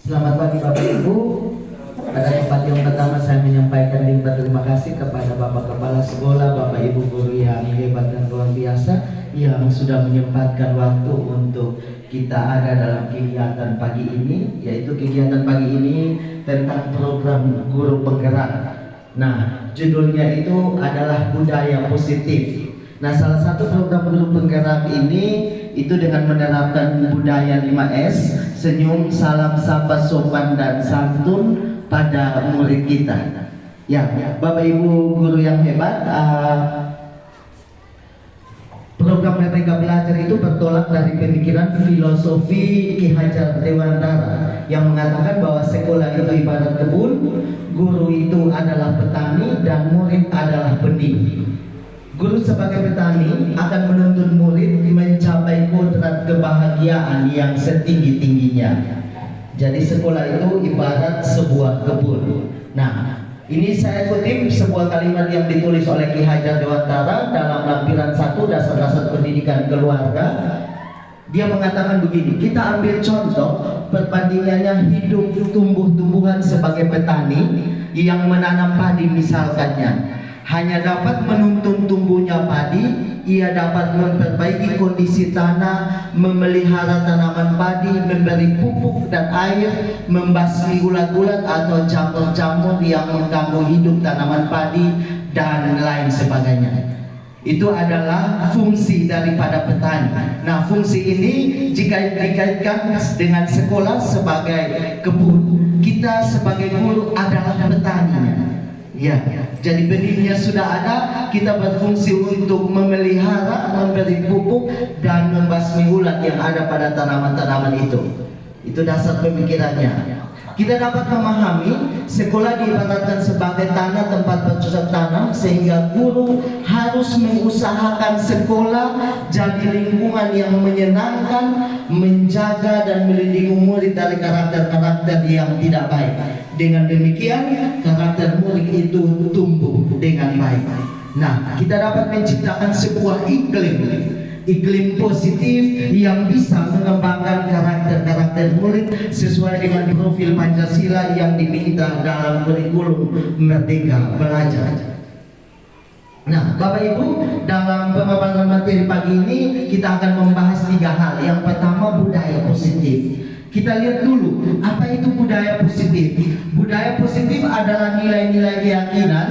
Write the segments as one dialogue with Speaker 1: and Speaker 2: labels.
Speaker 1: Selamat pagi Bapak Ibu. Pada tempat yang pertama saya menyampaikan limpah terima kasih kepada Bapak Kepala Sekolah, Bapak Ibu guru yang hebat dan luar biasa yang sudah menyempatkan waktu untuk kita ada dalam kegiatan pagi ini, yaitu kegiatan pagi ini tentang program guru penggerak. Nah, judulnya itu adalah budaya positif. Nah, salah satu program guru penggerak ini itu dengan menerapkan budaya 5S, senyum, salam, sapa, sopan, dan santun pada murid kita. Ya, Bapak Ibu guru yang hebat, program Merdeka Belajar itu bertolak dari pemikiran filosofi Ki Hajar Dewantara yang mengatakan bahwa sekolah itu ibarat kebun, guru itu adalah petani, dan murid adalah benih. Guru sebagai petani akan menuntun murid mencapai kodrat kebahagiaan yang setinggi-tingginya. Jadi sekolah itu ibarat sebuah kebun. Nah, ini saya kutip sebuah kalimat yang ditulis oleh Ki Hajar Dewantara dalam lampiran 1 dasar-dasar pendidikan keluarga. Dia mengatakan begini, kita ambil contoh perbandingannya hidup tumbuh-tumbuhan sebagai petani yang menanam padi misalkannya. Hanya dapat menuntun tumbuhnya padi, ia dapat memperbaiki kondisi tanah, memelihara tanaman padi, memberi pupuk dan air, membasmi ulat-ulat atau jamur-jamur yang mengganggu hidup tanaman padi, dan lain sebagainya. Itu adalah fungsi daripada petani. Nah, fungsi ini jika dikaitkan dengan sekolah sebagai kebun, kita sebagai guru adalah petaninya. Ya, jadi benihnya sudah ada, kita berfungsi untuk memelihara, memberi pupuk, dan membasmi ulat yang ada pada tanaman-tanaman itu. Itu dasar pemikirannya. Kita dapat memahami sekolah diibaratkan sebagai tanah tempat bercocok tanam, sehingga guru harus mengusahakan sekolah jadi lingkungan yang menyenangkan, menjaga dan melindungi murid dari karakter-karakter yang tidak baik. Dengan demikian karakter murid itu tumbuh dengan baik. Nah, kita dapat menciptakan sebuah iklim positif yang bisa mengembangkan karakter-karakter murid sesuai dengan profil Pancasila yang diminta dalam kurikulum Merdeka Belajar. Nah, Bapak Ibu, dalam pemaparan materi pagi ini kita akan membahas 3 hal. Yang pertama, budaya positif. Kita lihat dulu, apa itu budaya positif? Budaya positif adalah nilai-nilai keyakinan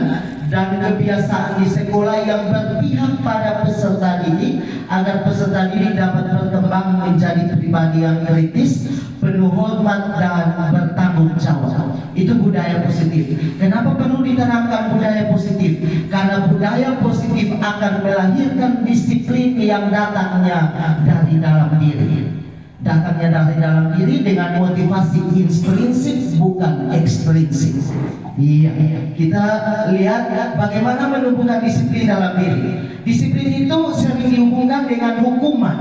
Speaker 1: dan kebiasaan di sekolah yang berpihak pada peserta didik agar peserta didik dapat berkembang menjadi pribadi yang kritis, penuh hormat, dan bertanggung jawab. Itu budaya positif. Kenapa perlu diterapkan budaya positif? Karena budaya positif akan melahirkan disiplin yang datangnya dari dalam diri. Datangnya dari dalam diri dengan motivasi intrinsik bukan ekstrinsik. Iya, kita lihat bagaimana menumbuhkan disiplin dalam diri. Disiplin itu sering dihubungkan dengan hukuman.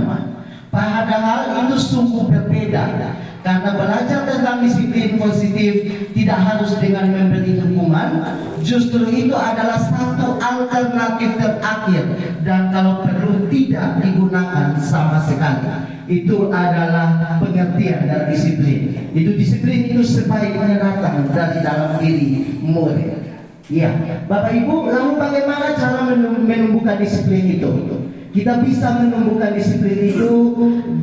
Speaker 1: Padahal itu sungguh berbeda. Karena belajar tentang disiplin positif tidak harus dengan memberi hukuman. Justru itu adalah satu alternatif terakhir, dan kalau perlu tidak digunakan sama sekali. Itu adalah pengertian dari disiplin. Itu disiplin itu sebaiknya datang dari dalam diri murid. Ya, Bapak Ibu, lalu bagaimana cara menumbuhkan disiplin itu? Kita bisa menumbuhkan disiplin itu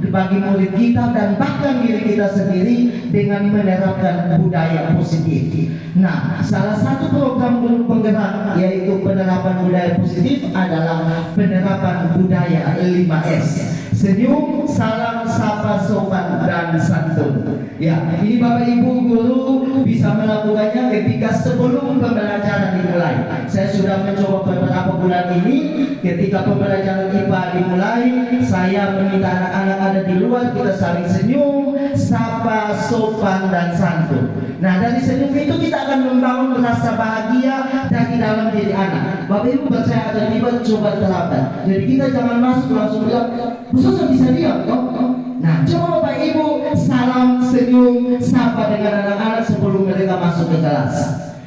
Speaker 1: bagi murid kita dan bahkan diri kita sendiri dengan menerapkan budaya positif. Nah, salah satu program guru penggerak yaitu penerapan budaya positif adalah penerapan budaya 5S. Senyum, salam, sapa, sopan, dan santun. Ya, ini Bapak Ibu guru bisa melakukannya ketika sebelum pembelajaran dimulai. Saya sudah mencoba beberapa bulan ini. Ketika pembelajaran IPA dimulai, saya meminta anak-anak ada di luar, kita saling senyum, sapa, sopan, dan santun. Nah, dari senyum itu kita akan membangun rasa bahagia dari dalam diri anak. Bapak Ibu percaya atau tidak, coba terapkan. Jadi kita jangan masuk langsung bilang, "Khususnya bisa diam kok." Nah, coba Bapak Ibu salam, senyum, sapa dengan anak-anak sebelum mereka masuk ke kelas.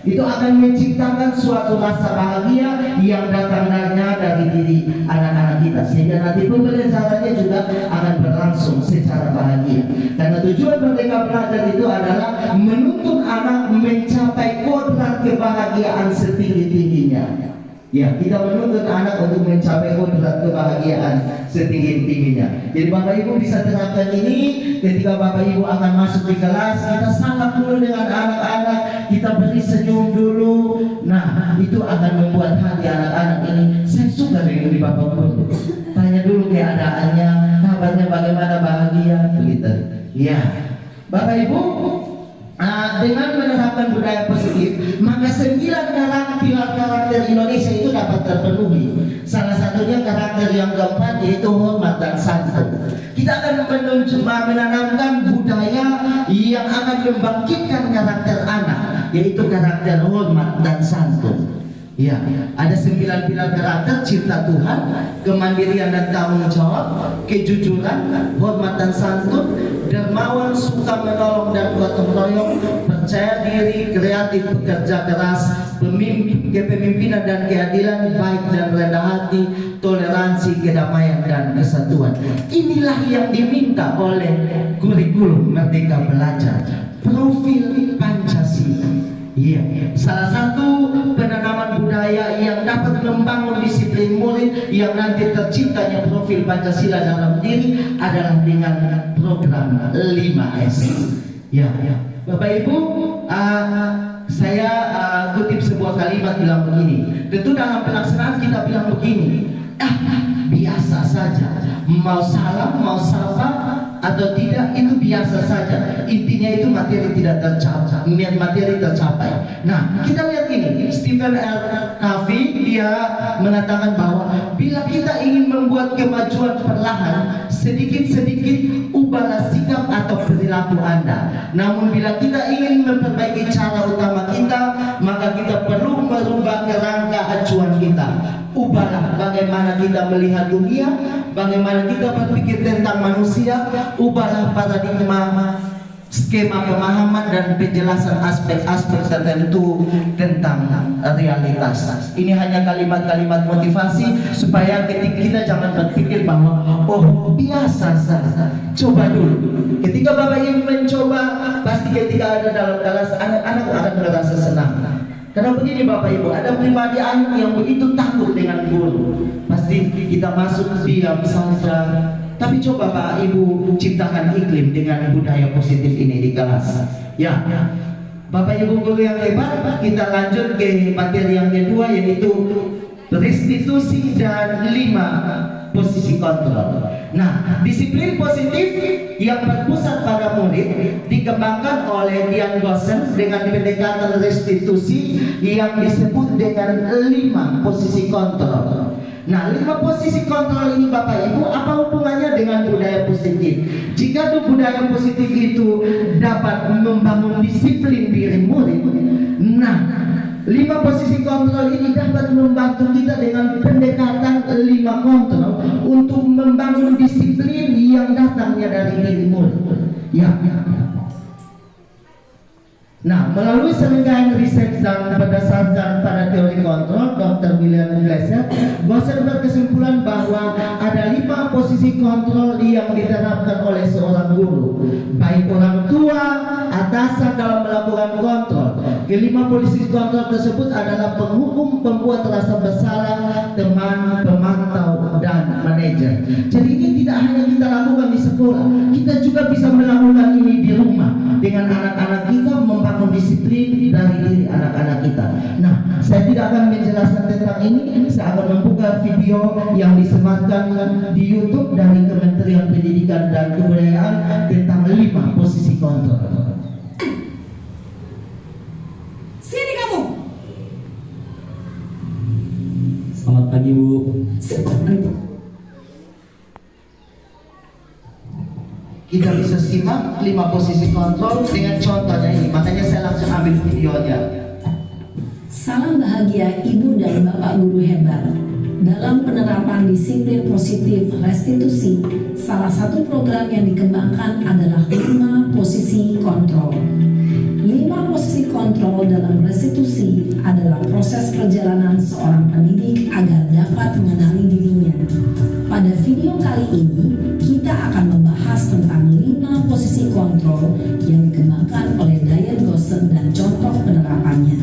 Speaker 1: Itu akan menciptakan suatu rasa bahagia yang datangnya dari diri anak-anak kita, sehingga nanti pembelajarannya juga akan berlangsung secara bahagia. Karena tujuan Merdeka Belajar itu adalah menuntut anak mencapai kodrat kebahagiaan setinggi-tingginya. Ya, kita menuntut anak untuk mencapai kodrat kebahagiaan setinggi-tingginya. Jadi Bapak Ibu bisa terapkan ini ketika Bapak Ibu akan masuk di kelas. Kita sapa dulu dengan anak-anak, kita beri senyum dulu. Nah, itu akan membuat hati anak-anak ini, saya suka dengan Bapak Guru. Tanya dulu keadaannya, kabarnya bagaimana, bahagia, begitu. Ya, Bapak Ibu, dengan menerapkan budaya positif, maka 9 karakter Indonesia itu dapat terpenuhi. Salah satunya karakter yang keempat, yaitu hormat dan santun. Kita akan menanamkan budaya yang akan membangkitkan karakter anak, yaitu karakter hormat dan santun. Ya, ada 9 pilar karakter: cinta Tuhan, kemandirian dan tanggung jawab, kejujuran, hormat dan santun, dermawan, suka menolong dan gotong royong, percaya diri, kreatif, bekerja keras, kepemimpinan dan keadilan, baik dan rendah hati, toleransi, kedamaian dan kesatuan. Inilah yang diminta oleh kurikulum Merdeka Belajar, profil Pancasila. Iya, salah satu penanaman budaya yang dapat membangun disiplin murid yang nanti terciptanya profil Pancasila dalam diri adalah dengan program 5S. Ya, Bapak Ibu, saya kutip sebuah kalimat bilang begini. Tentu dalam pelaksanaan kita bilang begini, biasa saja, mau salam, mau sapa atau tidak, itu biasa saja. Intinya itu materi tidak tercapai, materi tercapai. Nah, kita lihat ini, Stephen R. Covey, dia mengatakan bahwa bila kita ingin membuat kemajuan perlahan, sedikit-sedikit ubahlah sikap atau perilaku Anda. Namun bila kita ingin memperbaiki cara utama kita, maka kita perlu merubah kerangka acuan kita. Ubahlah bagaimana kita melihat dunia, bagaimana kita berpikir tentang manusia. Ubahlah paradigma, skema pemahaman dan penjelasan aspek-aspek tertentu tentang realitas. Ini hanya kalimat-kalimat motivasi supaya ketika kita jangan berpikir bahwa oh biasa saja. Coba dulu. Ketika Bapak Ibu mencoba, pasti ketika ada dalam kelas anak-anak akan merasa senang. Karena begini Bapak Ibu, ada pribadi anak yang begitu takut dengan guru. Pasti kita masuk diam saja. Tapi coba Bapak Ibu ciptakan iklim dengan budaya positif ini di kelas. Ya, Bapak Ibu guru yang hebat, kita lanjut ke materi yang kedua, yaitu restitusi dan 5 posisi kontrol. Nah, disiplin positif yang berpusat pada murid dikembangkan oleh Dian Gosen dengan pendekatan restitusi yang disebut dengan 5 posisi kontrol. Nah, 5 posisi kontrol ini Bapak Ibu, apa hubungannya dengan budaya positif? Jika budaya positif itu dapat membangun disiplin diri murid, nah 5 posisi kontrol ini dapat membantu kita dengan pendekatan 5 kontrol untuk membangun disiplin yang datangnya dari diri murid. Ya. Nah, melalui serangkaian riset dan berdasarkan pada teori kontrol, Dr. William Glasser, Gosen berkesimpulan bahwa ada 5 posisi kontrol yang diterapkan oleh seorang guru, baik orang tua, atasan dalam melakukan kontrol. Kelima posisi kontrol tersebut adalah penghukum, pembuat rasa bersalah, teman, pemantau, dan manajer. Jadi ini tidak hanya kita lakukan di sekolah, kita juga bisa melakukan ini di rumah dengan anak-anak kita, membangun disiplin dari diri anak-anak kita. Nah, saya tidak akan menjelaskan tentang ini. Saya akan membuka video yang disematkan di YouTube dari Kementerian Pendidikan dan Kebudayaan tentang 5 posisi kontrol.
Speaker 2: Sini kamu.
Speaker 3: Selamat pagi, Bu.
Speaker 1: Kita bisa simak 5 posisi kontrol dengan contohnya ini. Makanya saya langsung ambil videonya.
Speaker 2: Salam bahagia Ibu dan Bapak guru hebat. Dalam penerapan disiplin positif restitusi, salah satu program yang dikembangkan adalah 5 posisi kontrol. 5 posisi kontrol kontrol dalam restitusi adalah proses perjalanan seorang pendidik agar dapat mengenali dirinya. Pada video kali ini, kita akan membahas tentang 5 posisi kontrol yang dikembangkan oleh Diane Gosson dan contoh penerapannya.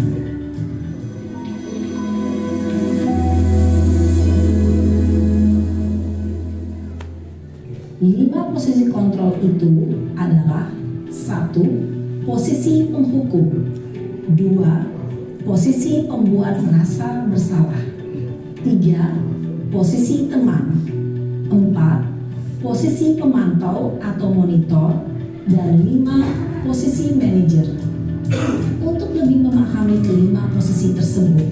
Speaker 2: 5 posisi kontrol itu adalah: 1. Posisi penghukum. 2. Posisi pembuat merasa bersalah. 3. Posisi teman. 4. Posisi pemantau atau monitor. Dan 5. Posisi manajer. Untuk lebih memahami kelima posisi tersebut,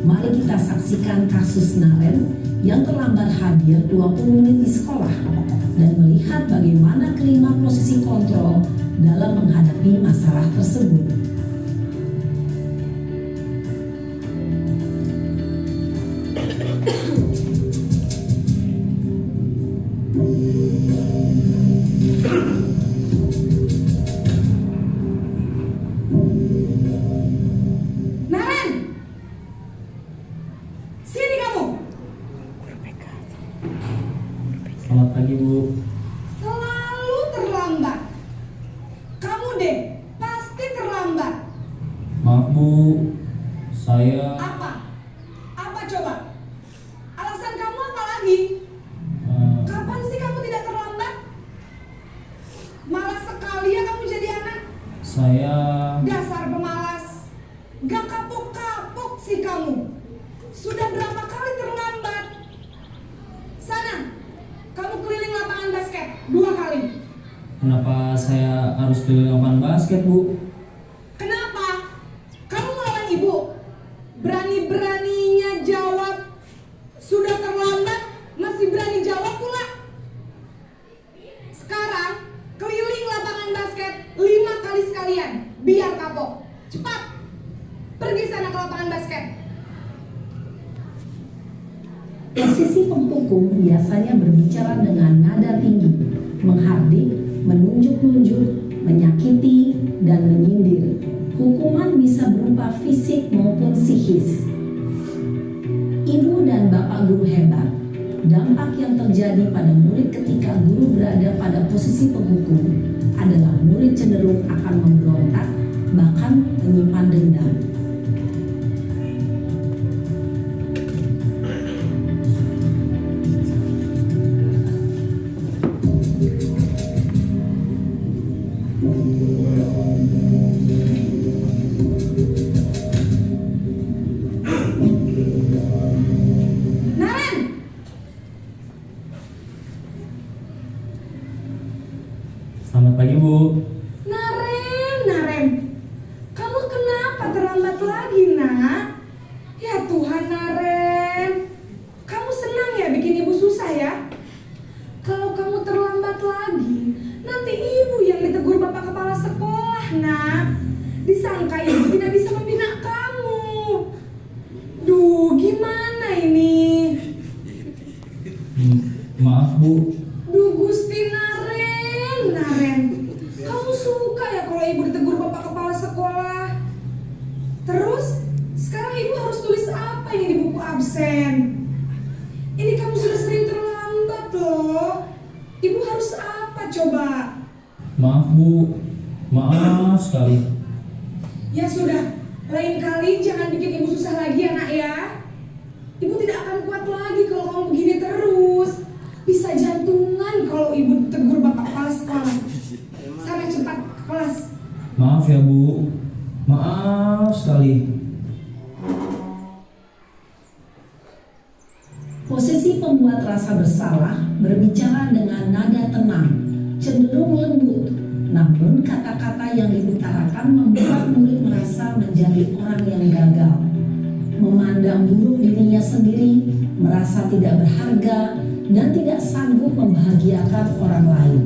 Speaker 2: mari kita saksikan kasus Naren yang terlambat hadir 20 menit di sekolah dan melihat bagaimana kelima posisi kontrol dalam menghadapi masalah tersebut.
Speaker 4: Naren! Sini kamu!
Speaker 3: Selamat pagi, Bu.
Speaker 4: Selalu terlambat. Kamu deh, pasti terlambat.
Speaker 3: Maaf, Bu. Saya
Speaker 4: Apa? Apa coba? Alasan kamu apa lagi? Kapan sih kamu tidak terlambat? Malas sekali ya kamu jadi anak.
Speaker 3: saya
Speaker 4: Dasar pemalas. Gak kapok-kapok sih kamu. Sudah berapa kali terlambat? Sana, kamu keliling lapangan basket 2 kali.
Speaker 3: kenapa saya harus keliling lapangan basket, Bu?
Speaker 4: Kenapa? Kamu melawan ibu? Berani-beraninya jawab. Sudah terlambat, masih berani jawab pula. Sekarang, keliling lapangan basket 5 kali sekalian. Biar kapok. Cepat. Pergi sana ke lapangan basket.
Speaker 2: Posisi penghukum biasanya berbicara dengan nada tinggi, menghardik, menunjuk-nunjuk, menyakiti, dan menyindir. Hukuman bisa berupa fisik maupun psikis. Ibu dan bapak guru hebat. Dampak yang terjadi pada murid ketika guru berada pada posisi penghukum adalah murid cenderung akan memberontak, bahkan menyimpan dendam.
Speaker 4: Naren!
Speaker 3: Selamat pagi, Bu.
Speaker 4: Naren. Kamu kenapa terlambat lagi, nak? Ya Tuhan, Naren. Kamu senang ya bikin ibu susah ya? Kalau kamu terlambat lagi, nanti ibu yang ditegur bapak kepala sekolah, nak. Disangka ibu tidak bisa membina kamu. Duh, gimana ini?
Speaker 3: Maaf, Bu.
Speaker 4: Duh Gusti Naren. Kamu suka ya kalau ibu ditegur bapak kepala sekolah? Terus, sekarang ibu harus tulis apa ini di buku absen? Ini kamu sudah sering terlambat loh. Ibu harus apa coba?
Speaker 3: Maaf, Bu. Maaf sekali.
Speaker 4: Ya sudah, lain kali jangan bikin ibu susah lagi ya nak ya. Ibu tidak akan kuat lagi kalau kamu begini terus. Bisa jantungan kalau ibu tegur bapak kepala sekolah. Sana cepat ke kelas.
Speaker 3: Maaf ya, Bu. Maaf sekali.
Speaker 2: Posisi pembuat rasa bersalah berbicara dengan nada tenang, cenderung lembut. Namun kata-kata yang diutarakan membuat murid merasa menjadi orang yang gagal, memandang buruk dirinya sendiri, merasa tidak berharga, dan tidak sanggup membahagiakan orang lain.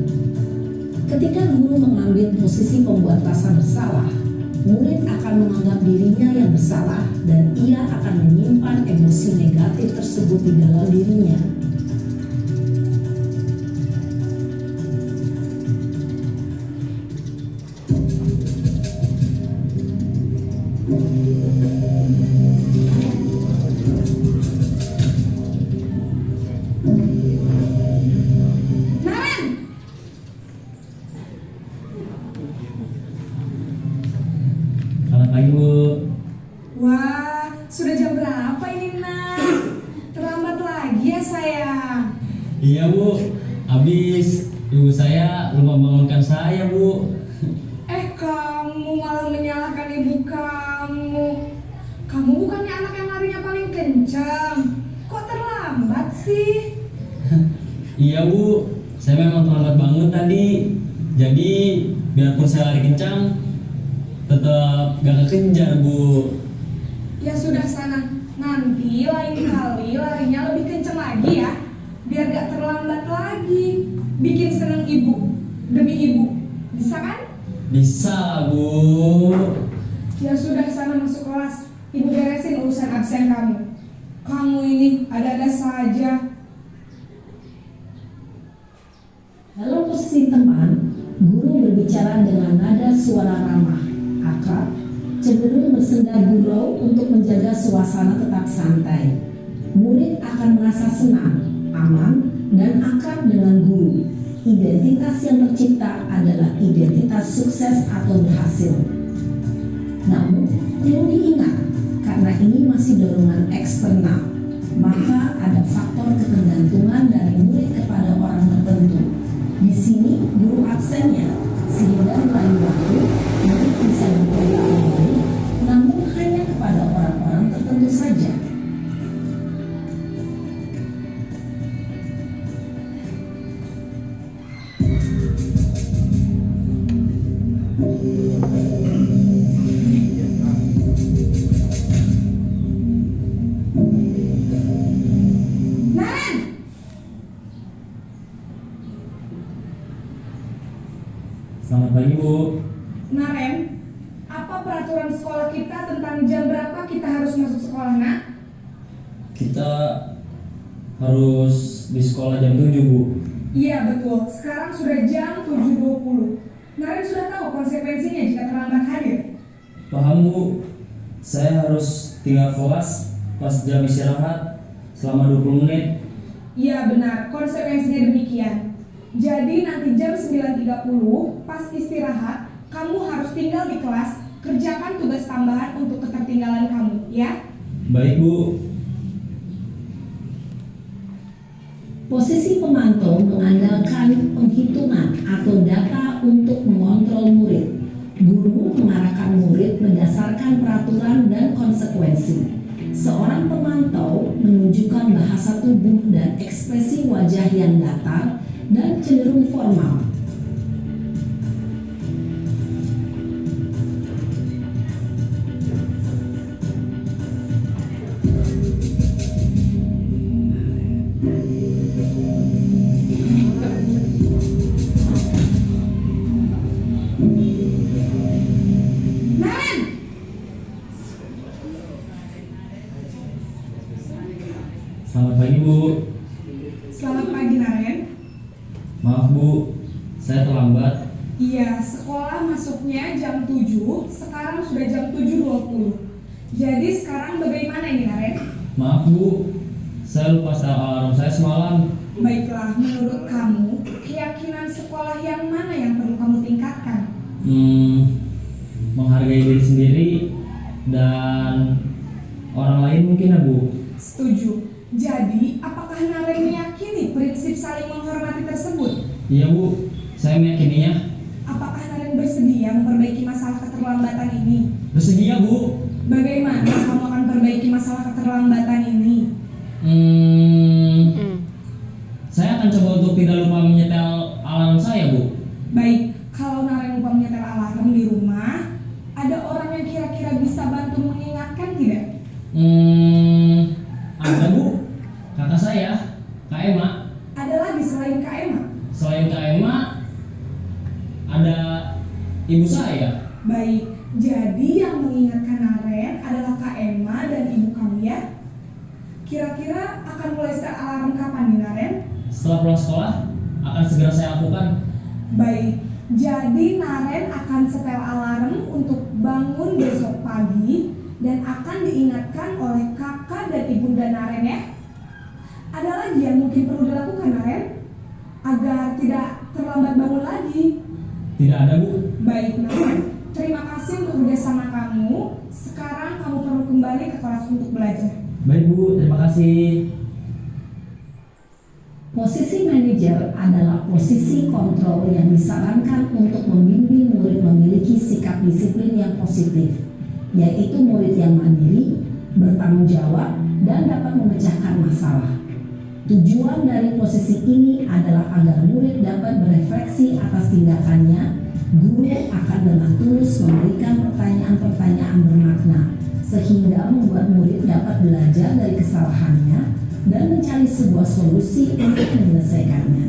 Speaker 2: Ketika guru mengambil posisi pembuat rasa bersalah, murid akan menganggap dirinya yang bersalah dan ia akan menyimpan emosi negatif tersebut di dalam dirinya.
Speaker 4: Naren,
Speaker 3: Selamat pagi Bu.
Speaker 4: wah, sudah jam berapa ini, Nak? Terlambat lagi ya, sayang.
Speaker 3: Iya Bu, habis ibu saya lupa bangunkan saya Bu.
Speaker 4: Kamu malah menyalahkan ibu kamu. Kamu bukannya anak yang larinya paling kencang. Kok terlambat sih?
Speaker 3: Iya Bu, saya memang terlambat bangun tadi. Jadi biarpun saya lari kencang, tetap gak kekejar Bu.
Speaker 4: Ya sudah sana. Nanti lain kali larinya lebih kencang lagi ya. Biar gak terlambat lagi. Bikin seneng ibu. Demi ibu. Bisa kan?
Speaker 3: Bisa Bu.
Speaker 4: Ya sudah sana masuk kelas. Ibu beresin urusan absen kamu. Kamu ini ada-ada saja.
Speaker 2: Dalam posisi teman, guru berbicara dengan nada suara ramah, akrab, cenderung bersenda gurau untuk menjaga suasana tetap santai. Murid akan merasa senang, aman, dan akrab dengan guru. Identitas yang tercipta adalah identitas sukses atau berhasil. Namun, perlu diingat, karena ini masih dorongan eksternal, maka ada faktor ketergantungan dari murid kepada orang tertentu. Di sini, guru absennya, sehingga melalui waktu, murid bisa berperilaku baik, namun hanya kepada orang-orang tertentu saja.
Speaker 4: Naren!
Speaker 3: Selamat pagi Bu.
Speaker 4: Naren, apa peraturan sekolah kita tentang jam berapa kita harus masuk sekolah, Nak?
Speaker 3: Kita harus di sekolah jam 7 Bu.
Speaker 4: Iya betul, sekarang sudah jam 7.20. Naren sudah tahu konsekuensinya jika terlambat hadir.
Speaker 3: Paham Bu. Saya harus tinggal kelas pas jam istirahat selama 20 menit.
Speaker 4: Iya benar, konsekuensinya demikian. Jadi nanti jam 9.30 pas istirahat, kamu harus tinggal di kelas, kerjakan tugas tambahan untuk ketertinggalan kamu, ya?
Speaker 3: Baik Bu.
Speaker 2: Posisi pemantau mengandalkan penghitungan atau data untuk mengontrol murid. Guru mengarahkan murid berdasarkan peraturan dan konsekuensi. Seorang pemantau menunjukkan bahasa tubuh dan ekspresi wajah yang datar dan cenderung formal.
Speaker 4: Naren!
Speaker 3: Selamat pagi Bu.
Speaker 4: Selamat pagi, Naren.
Speaker 3: Maaf Bu, saya terlambat.
Speaker 4: Iya, sekolah masuknya jam 7, sekarang sudah jam 7.20. Jadi sekarang bagaimana ini, Naren?
Speaker 3: Maaf Bu, saya lupa setel alarm saya semalam.
Speaker 4: Baiklah, menurut kamu, keyakinan sekolah yang mana yang perlu kamu tingkatkan?
Speaker 3: Menghargai diri sendiri dan orang lain mungkin ya Bu.
Speaker 4: Setuju. Jadi, apakah Naren meyakini prinsip saling menghormati tersebut?
Speaker 3: Iya Bu, saya meyakininya.
Speaker 4: Apakah Naren bersedia memperbaiki masalah keterlambatan ini?
Speaker 3: Bersedia Bu.
Speaker 4: Bagaimana kamu akan perbaiki masalah keterlambatan ini?
Speaker 3: Saya akan coba untuk tidak lupa menyetel alarm saya Bu.
Speaker 4: Baik, kalau Naren lupa menyetel alarm di rumah, ada orang yang kira-kira bisa bantu mengingatkan tidak?
Speaker 3: Ada Bu, kakak saya, Kak Emma.
Speaker 4: Ada lagi selain Kak Emma?
Speaker 3: Selain Kak Emma, ada ibu saya.
Speaker 4: Baik, jadi yang mengingatkan Naren adalah Kak Emma dan ibu kamu ya? Kira-kira akan mulai set alarm kapan nih, Naren?
Speaker 3: Setelah pulang sekolah, akan segera saya lakukan.
Speaker 4: Baik, jadi Naren akan setel alarm untuk bangun bangun besok pagi dan akan diingatkan oleh kakak dan ibunda Naren ya. Ada lagi yang mungkin perlu dilakukan Naren agar tidak terlambat bangun lagi?
Speaker 3: Tidak ada, Bu.
Speaker 4: Baik Naren, terima kasih untuk kerjasama kamu. Sekarang kamu perlu kembali ke kelas untuk belajar.
Speaker 3: Baik, Bu. Terima kasih.
Speaker 2: Posisi manajer adalah posisi kontrol yang disarankan untuk membimbing murid memiliki sikap disiplin yang positif, yaitu murid yang mandiri, bertanggung jawab, dan dapat memecahkan masalah. Tujuan dari posisi ini adalah agar murid dapat berefleksi atas tindakannya. Guru akan dengan tulus memberikan pertanyaan-pertanyaan bermakna, sehingga membuat murid dapat belajar dari kesalahannya dan mencari sebuah solusi untuk menyelesaikannya.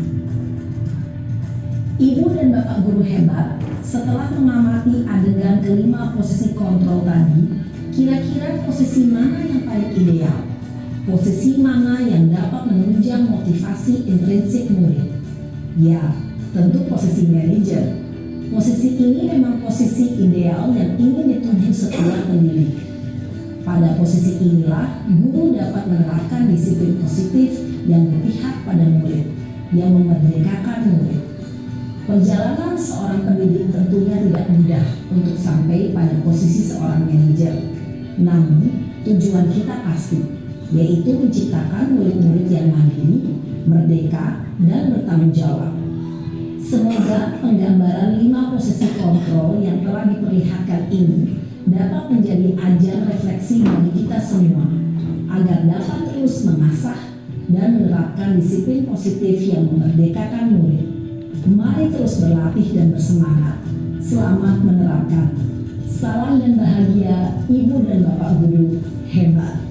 Speaker 2: Ibu dan Bapak guru hebat, setelah mengamati adegan kelima posisi kontrol tadi, kira-kira posisi mana yang paling ideal? Posisi mana yang dapat menunjang motivasi intrinsik murid? Ya, tentu posisi manajer. Posisi ini memang posisi ideal yang ingin dituju setiap pendidik. Pada posisi inilah, guru dapat menerapkan disiplin positif yang berpihak pada murid, yang memerdekakan murid. Perjalanan seorang pendidik tentunya tidak mudah untuk sampai pada posisi seorang manajer. Namun, tujuan kita pasti, yaitu menciptakan murid-murid yang mandiri, merdeka, dan bertanggung jawab. Semoga penggambaran 5 posisi kontrol yang telah diperlihatkan ini dapat menjadi ajar refleksi bagi kita semua, agar dapat terus mengasah dan menerapkan disiplin positif yang memerdekakan murid. Mari terus berlatih dan bersemangat. Selamat menerapkan. Salam dan bahagia Ibu dan Bapak guru hebat.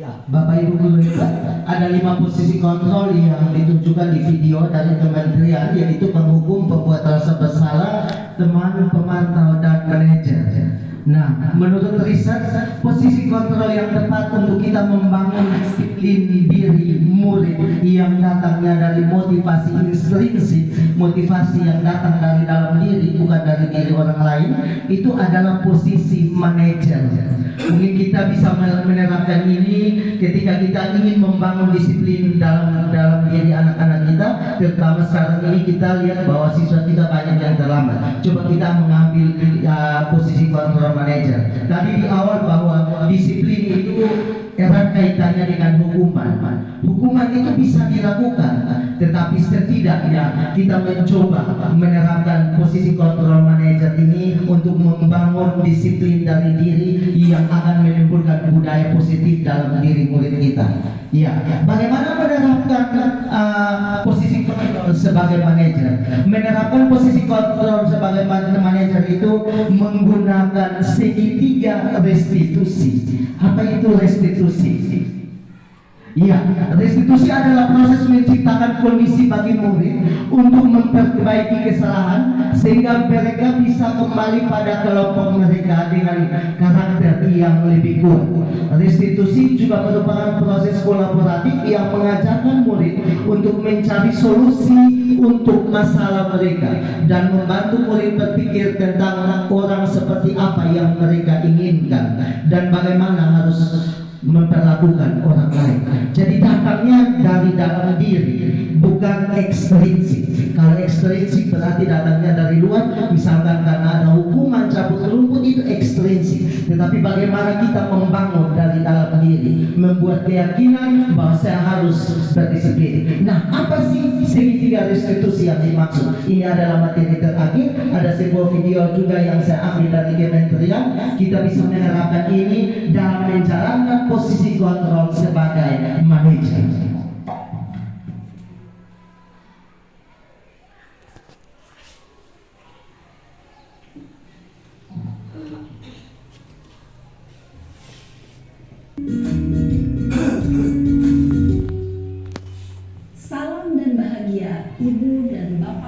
Speaker 1: Ya, Bapak Ibu guru hebat, ada 5 posisi kontrol yang ditunjukkan di video dari kementerian, yaitu penghukum, pembuat rasa bersalah, teman, pemantau, dan manajer. Nah, menurut riset, posisi kontrol yang tepat untuk kita membangun disiplin diri murid yang datangnya dari motivasi intrinsik, motivasi yang datang dari dalam diri, bukan dari diri orang lain, itu adalah posisi manajer. Mungkin kita bisa menerapkan ini ketika kita ingin membangun disiplin dalam diri anak-anak kita, terutama sekarang ini kita lihat bahwa siswa kita banyak yang terlambat. Coba kita mengambil posisi kontrol manajer. Tadi di awal bahwa disiplin itu erat kaitannya dengan hukuman. Hukuman itu bisa dilakukan, tetapi setidaknya kita mencoba menerapkan posisi kontrol manajer ini untuk membangun disiplin dari diri yang akan menimbulkan budaya positif dalam diri murid kita. Ya, bagaimana menerapkan posisi kontrol sebagai manajer? Menerapkan posisi kontrol sebagai manajer itu menggunakan segitiga restitusi. Apa itu restitusi? Ya, restitusi adalah proses menciptakan kondisi bagi murid untuk memperbaiki kesalahan sehingga mereka bisa kembali pada kelompok mereka dengan karakter yang lebih kuat. Restitusi juga merupakan proses kolaboratif yang mengajarkan murid untuk mencari solusi untuk masalah mereka dan membantu murid berpikir tentang orang seperti apa yang mereka inginkan dan bagaimana harus memperlakukan orang lain. Jadi datangnya dari dalam diri, bukan ekstrinsik. Kalau ekstrinsik berarti datangnya dari luar, misalkan karena ada hukuman cabut rumput, itu ekstrinsik. Tetapi bagaimana kita membangun dari dalam diri, membuat keyakinan bahwa saya harus berdisiplin. Nah, apa sih segitiga restitusi yang dimaksud? Ini adalah materi terakhir. Ada sebuah video juga yang saya ambil dari kementerian. Kita bisa menerapkan ini dalam menjalankan posisi kontrol sebagai manajer.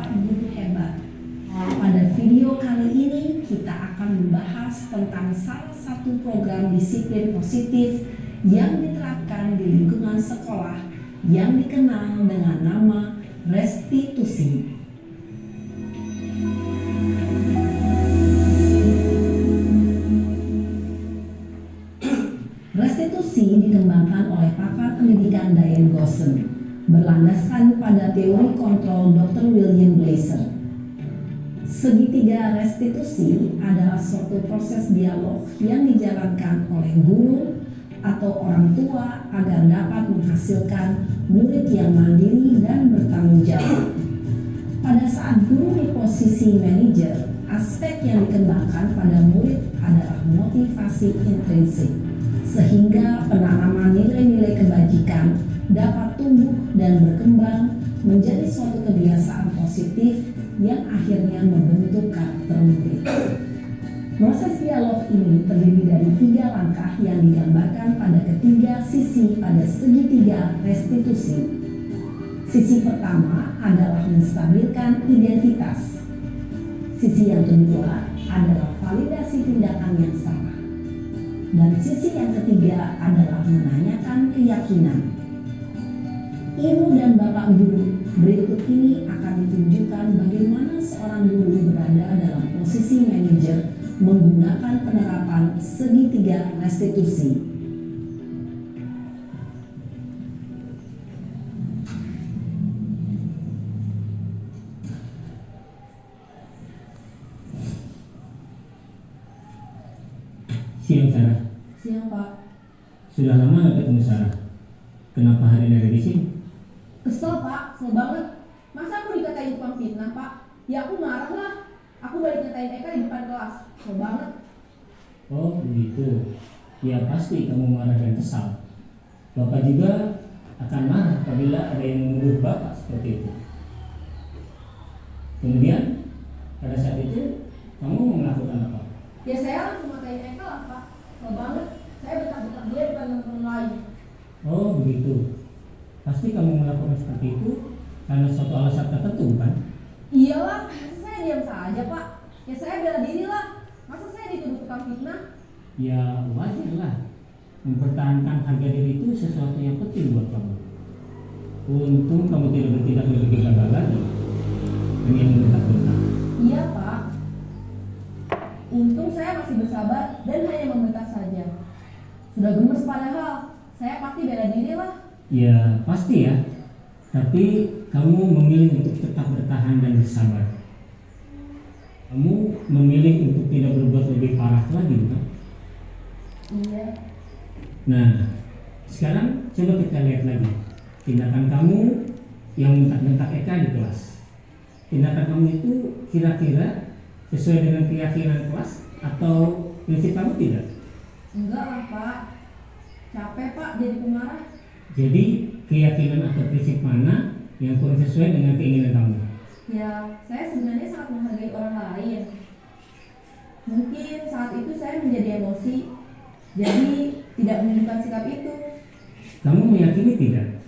Speaker 2: Bapak Guru Hebat. Pada video kali ini kita akan membahas tentang salah satu program disiplin positif yang diterapkan di lingkungan sekolah yang dikenal dengan nama restitusi. Restitusi dikembangkan oleh pakar pendidikan Diane Gossen, berlandaskan pada teori kontrol Dr. William Glasser. Segitiga restitusi adalah suatu proses dialog yang dijalankan oleh guru atau orang tua agar dapat menghasilkan murid yang mandiri dan bertanggung jawab. Pada saat guru di posisi manajer, aspek yang dikembangkan pada murid adalah motivasi intrinsik, sehingga penanaman nilai-nilai kebajikan dapat tumbuh dan berkembang menjadi suatu kebiasaan positif yang akhirnya membentuk karakter murid. Proses dialog ini terdiri dari 3 langkah yang digambarkan pada ketiga sisi pada segitiga restitusi. Sisi pertama adalah menstabilkan identitas. Sisi yang kedua adalah validasi tindakan yang salah. Dan sisi yang ketiga adalah menanyakan keyakinan. Ibu dan Bapak Guru, berikut ini akan ditunjukkan bagaimana seorang guru berada dalam posisi manajer menggunakan penerapan segitiga restitusi.
Speaker 5: Siang Sarah.
Speaker 2: Siang Pak.
Speaker 5: Sudah lama nggak ketemu Sarah. Kenapa hari ini ada di sini?
Speaker 6: Kesel Pak, kesel banget. Masa aku dikatain tukang fitnah Pak? Ya aku marah lah. Aku balik ngatain Eka di depan kelas. Kesel banget.
Speaker 5: Oh begitu. Ya pasti kamu marah dan kesal. Bapak juga akan marah apabila ada yang menuduh Bapak seperti itu. Kemudian pada saat itu kamu mau melakukan apa?
Speaker 6: Ya saya langsung ngatain Eka lah Pak. Kesel banget. Saya betah-betah dia depan teman-teman lain.
Speaker 5: Oh begitu. Pasti kamu melakukan seperti itu karena suatu alasan tertentu kan?
Speaker 6: Iyalah, masa saya diam saja Pak? Ya saya bela diri lah. Masa saya dituduh tukang fitnah?
Speaker 5: Ya wajar lah. Mempertahankan harga diri itu sesuatu yang penting buat kamu. Untung kamu tidak bertindak lebih gegabah lagi dengan membentak-bentak.
Speaker 6: Iya Pak. Untung saya masih bersabar dan hanya membentak saja. Sudah gemes padahal. Saya pasti bela diri lah.
Speaker 5: Ya pasti ya. Tapi kamu memilih untuk tetap bertahan dan bersabar. Kamu memilih untuk tidak berbuat lebih parah lagi bukan?
Speaker 6: Iya.
Speaker 5: Nah sekarang coba kita lihat lagi tindakan kamu yang bentak-bentak Eka di kelas. Tindakan kamu itu kira-kira sesuai dengan keyakinan kelas atau prinsip kamu tidak?
Speaker 6: Enggak lah Pak. Capek Pak jadi pemarah.
Speaker 5: Jadi keyakinan atau prinsip mana yang kurang sesuai dengan keinginan kamu?
Speaker 6: Ya, saya sebenarnya sangat menghargai orang lain. Mungkin saat itu saya menjadi emosi, jadi tidak menunjukkan sikap itu.
Speaker 5: Kamu meyakini tidak?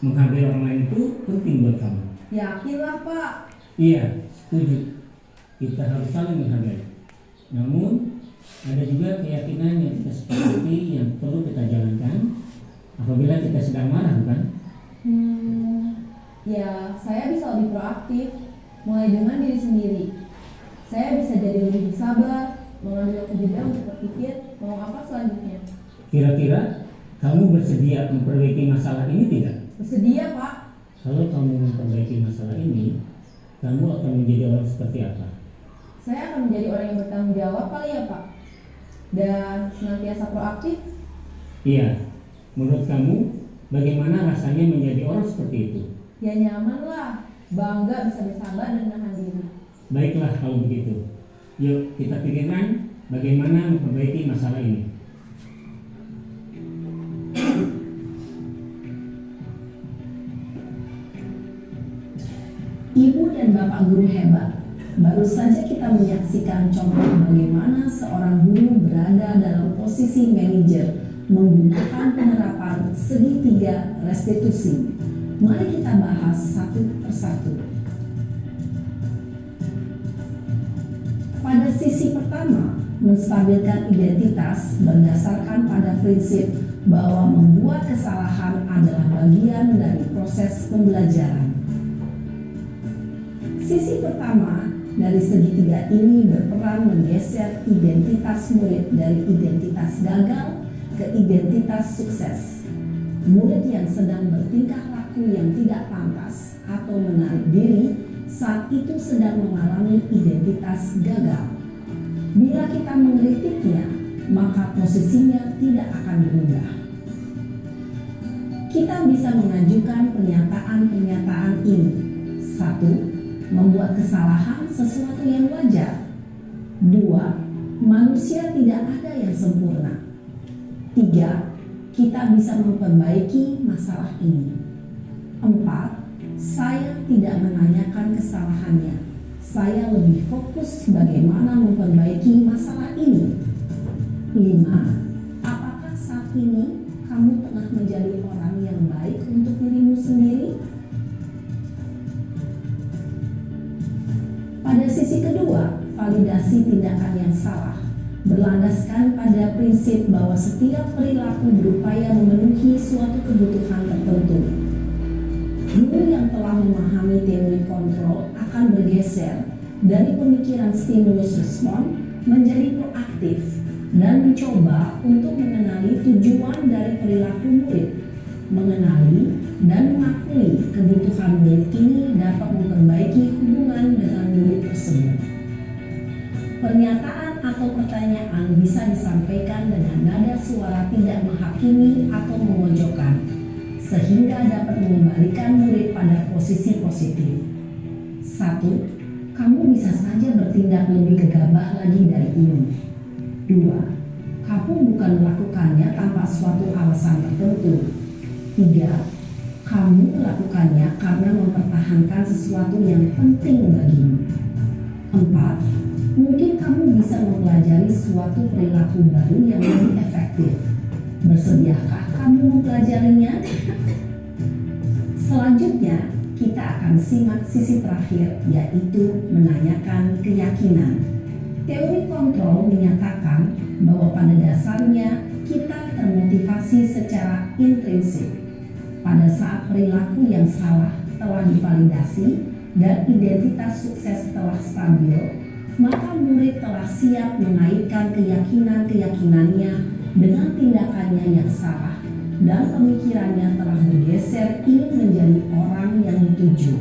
Speaker 5: Menghargai orang lain itu penting buat kamu.
Speaker 6: Yakinlah Pak.
Speaker 5: Iya, setuju. Kita harus saling menghargai. Namun ada juga keyakinan yang kita sepakati yang perlu kita jalankan apabila kita sedang marah, bukan?
Speaker 6: Ya, saya bisa lebih proaktif, mulai dengan diri sendiri. Saya bisa jadi lebih sabar, mengambil waktu jeda untuk berpikir mau apa selanjutnya.
Speaker 5: Kira-kira kamu bersedia memperbaiki masalah ini tidak?
Speaker 6: Bersedia Pak.
Speaker 5: Kalau kamu memperbaiki masalah ini, kamu akan menjadi orang seperti apa?
Speaker 6: Saya akan menjadi orang yang bertanggung jawab kali ya Pak. Dan senantiasa proaktif.
Speaker 5: Iya, menurut kamu bagaimana rasanya menjadi orang seperti itu?
Speaker 6: Ya nyaman lah, bangga bisa bersabar dan menahan diri.
Speaker 5: Baiklah kalau begitu. Yuk kita pikirkan bagaimana memperbaiki masalah ini.
Speaker 2: Ibu dan Bapak Guru Hebat, baru saja kita menyaksikan contoh bagaimana seorang guru berada dalam posisi manajer menggunakan penerapan segitiga restitusi. Mari kita bahas satu persatu. sisi pertama, menstabilkan identitas berdasarkan pada prinsip bahwa membuat kesalahan adalah bagian dari proses pembelajaran. Sisi pertama dari segitiga ini berperan menggeser identitas murid dari identitas gagal ke identitas sukses. Murid yang sedang bertingkah laku yang tidak pantas atau menarik diri saat itu sedang mengalami identitas gagal. Bila kita mengkritiknya, maka posisinya tidak akan berubah. Kita bisa mengajukan pernyataan-pernyataan ini. 1. Membuat kesalahan sesuatu yang wajar. 2. Manusia tidak ada yang sempurna. 3. Kita bisa memperbaiki masalah ini. 4. Saya tidak menanyakan kesalahannya. Saya lebih fokus bagaimana memperbaiki masalah ini. 5. Apakah saat ini kamu tengah menjadi orang yang baik untuk dirimu sendiri? Pada sisi kedua, validasi tindakan yang salah berlandaskan pada prinsip bahwa setiap perilaku berupaya memenuhi suatu kebutuhan tertentu. Guru yang telah memahami teori kontrol akan bergeser dari pemikiran stimulus respon menjadi proaktif dan mencoba untuk mengenali tujuan dari perilaku murid. Mengenali dan mengakui kebutuhan murid ini dapat memperbaiki hubungan dengan murid tersebut. Pernyataan atau pertanyaan bisa disampaikan dengan nada suara tidak menghakimi atau memojokkan, sehingga dapat mengembalikan murid pada posisi positif. 1. Kamu bisa saja bertindak lebih gegabah lagi dari ini. 2. Kamu bukan melakukannya tanpa suatu alasan tertentu. 3. Kamu melakukannya karena mempertahankan sesuatu yang penting bagimu. 4. Mungkin kamu bisa mempelajari suatu perilaku baru yang lebih efektif. Bersediakah kamu mempelajarinya? Selanjutnya, kita akan simak sisi terakhir, yaitu menanyakan keyakinan. Teori kontrol menyatakan bahwa pada dasarnya kita termotivasi secara intrinsik. Pada saat perilaku yang salah telah divalidasi dan identitas sukses telah stabil, maka murid telah siap mengaitkan keyakinan-keyakinannya dengan tindakannya yang salah dan pemikirannya telah bergeser ingin menjadi orang yang dituju.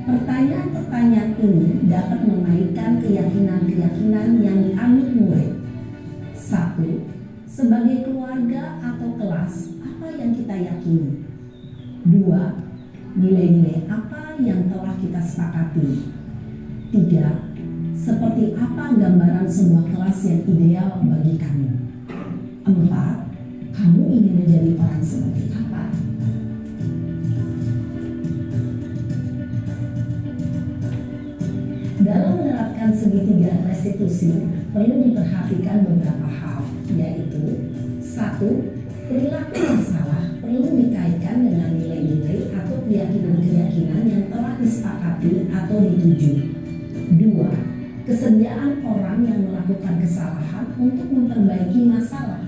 Speaker 2: Pertanyaan-pertanyaan ini dapat mengaitkan keyakinan-keyakinan yang dianut murid. 1. Sebagai keluarga atau kelas, apa yang kita yakini? 2. Nilai-nilai apa yang telah kita sepakati? 3. Seperti apa gambaran sebuah kelas yang ideal bagi kamu? 4. Kamu ingin menjadi orang seperti apa? Dalam menerapkan segitiga restitusi, perlu diperhatikan beberapa hal, yaitu 1. Perilaku yang salah perlu dikaitkan dengan nilai-nilai atau keyakinan-keyakinan yang telah disepakati atau dituju. 2. Kesediaan orang yang melakukan kesalahan untuk memperbaiki masalah.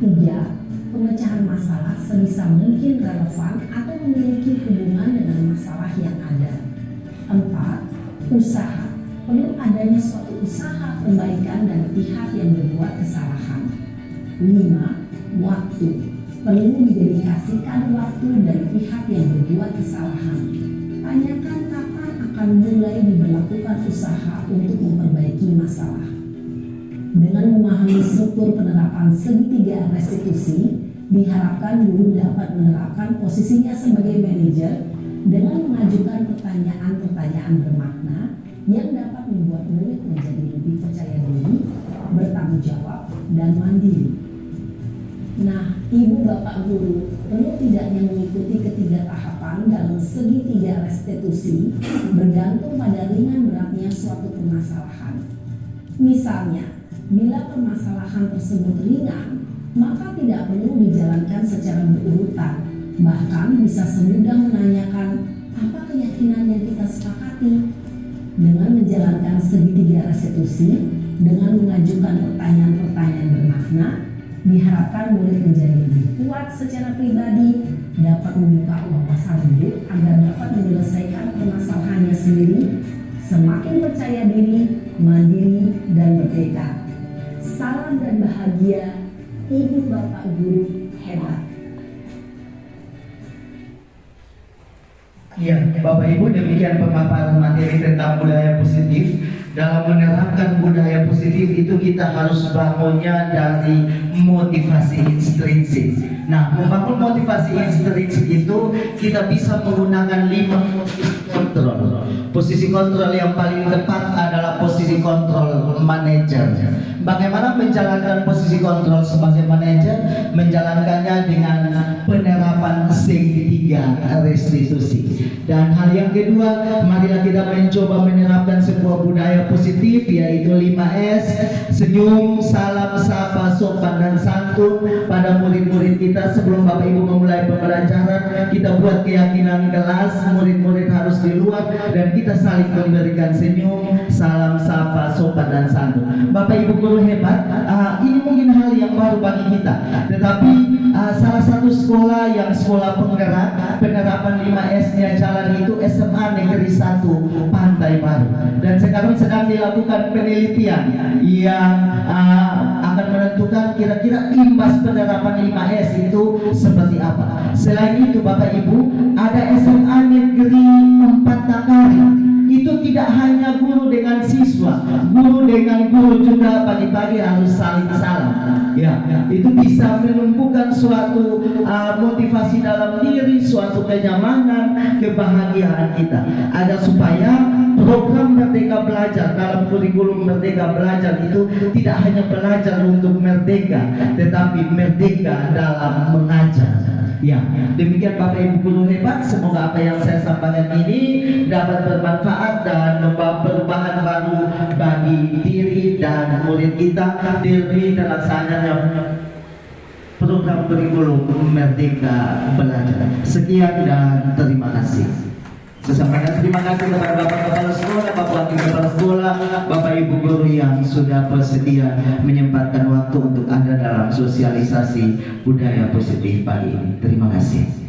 Speaker 2: 3. Pemecahan masalah sebisa mungkin relevan atau memiliki hubungan dengan masalah yang ada. 4. Usaha. Perlu adanya suatu usaha perbaikan dari pihak yang berbuat kesalahan. 5. Waktu. Perlu didedikasikan waktu dari pihak yang berbuat kesalahan. Tanyakan kapan akan mulai diberlakukan usaha untuk memperbaiki masalah. Dengan memahami struktur penerapan segitiga restitusi, diharapkan guru dapat menerapkan posisinya sebagai manajer dengan mengajukan pertanyaan-pertanyaan bermakna yang dapat membuat murid menjadi lebih percaya diri, bertanggung jawab, dan mandiri. Nah, ibu bapak guru perlu tidaknya mengikuti ketiga tahapan dalam segitiga restitusi bergantung pada ringan beratnya suatu permasalahan. Misalnya, bila permasalahan tersebut ringan, maka tidak perlu dijalankan secara berurutan. Bahkan bisa semudah menanyakan apa keyakinan yang kita sepakati. dengan menjalankan segitiga restitusi dengan mengajukan pertanyaan-pertanyaan bermakna, diharapkan murid menjadi lebih kuat secara pribadi, dapat membuka wawasan hidup agar dapat menyelesaikan permasalahannya sendiri, semakin percaya diri, mandiri, dan merdeka. Salam dan bahagia, Ibu Bapak Guru hebat.
Speaker 1: Ya, Bapak Ibu, demikian pemaparan materi tentang budaya positif. Dalam menerapkan budaya positif itu kita harus bangunnya dari motivasi intrinsik. Nah, membangun motivasi intrinsik itu kita bisa menggunakan 5 posisi kontrol. Posisi kontrol yang paling tepat adalah posisi kontrol manajer. Bagaimana menjalankan posisi kontrol sebagai manajer? Menjalankannya dengan penerapan segitiga restitusi. Dan hal yang kedua, marilah kita mencoba menerapkan sebuah budaya positif, yaitu 5S: senyum, salam, sapa, sopan, dan santun pada murid-murid kita. Sebelum Bapak Ibu memulai pembelajaran, kita buat keyakinan kelas, murid-murid harus di luar, dan kita saling memberikan senyum, salam, sapa, sopan, dan santun. Bapak Ibu guru hebat, ini mungkin hal yang baru bagi kita, tetapi salah satu sekolah yang sekolah penggerak penerapan 5S-nya jalan itu SMA Negeri 1 Pantai Baru, dan sekarang sedang dilakukan penelitian yang akan menentukan kira-kira imbas penerapan 5S itu seperti apa. Selain itu Bapak Ibu, ada SMA Negeri 4 Takari. Itu tidak hanya guru dengan siswa, guru dengan guru juga pagi-pagi harus saling salam. Ya, itu bisa menumbuhkan suatu motivasi dalam diri, suatu kenyamanan, kebahagiaan kita. Agar supaya program Merdeka Belajar dalam kurikulum Merdeka Belajar itu tidak hanya belajar untuk merdeka, tetapi merdeka dalam mengajar. Ya, demikian Bapak Ibu guru hebat. Semoga apa yang saya sampaikan ini dapat bermanfaat dan membawa perubahan baru bagi diri dan murid kita demi terlaksananya program kurikulum Merdeka Belajar. Sekian dan terima kasih. Saya sampaikan terima kasih kepada Bapak Kepala Sekolah, Bapak Wakil Kepala Sekolah, Bapak Ibu guru yang sudah bersedia menyempatkan waktu untuk Anda dalam sosialisasi budaya positif pagi ini. Terima kasih.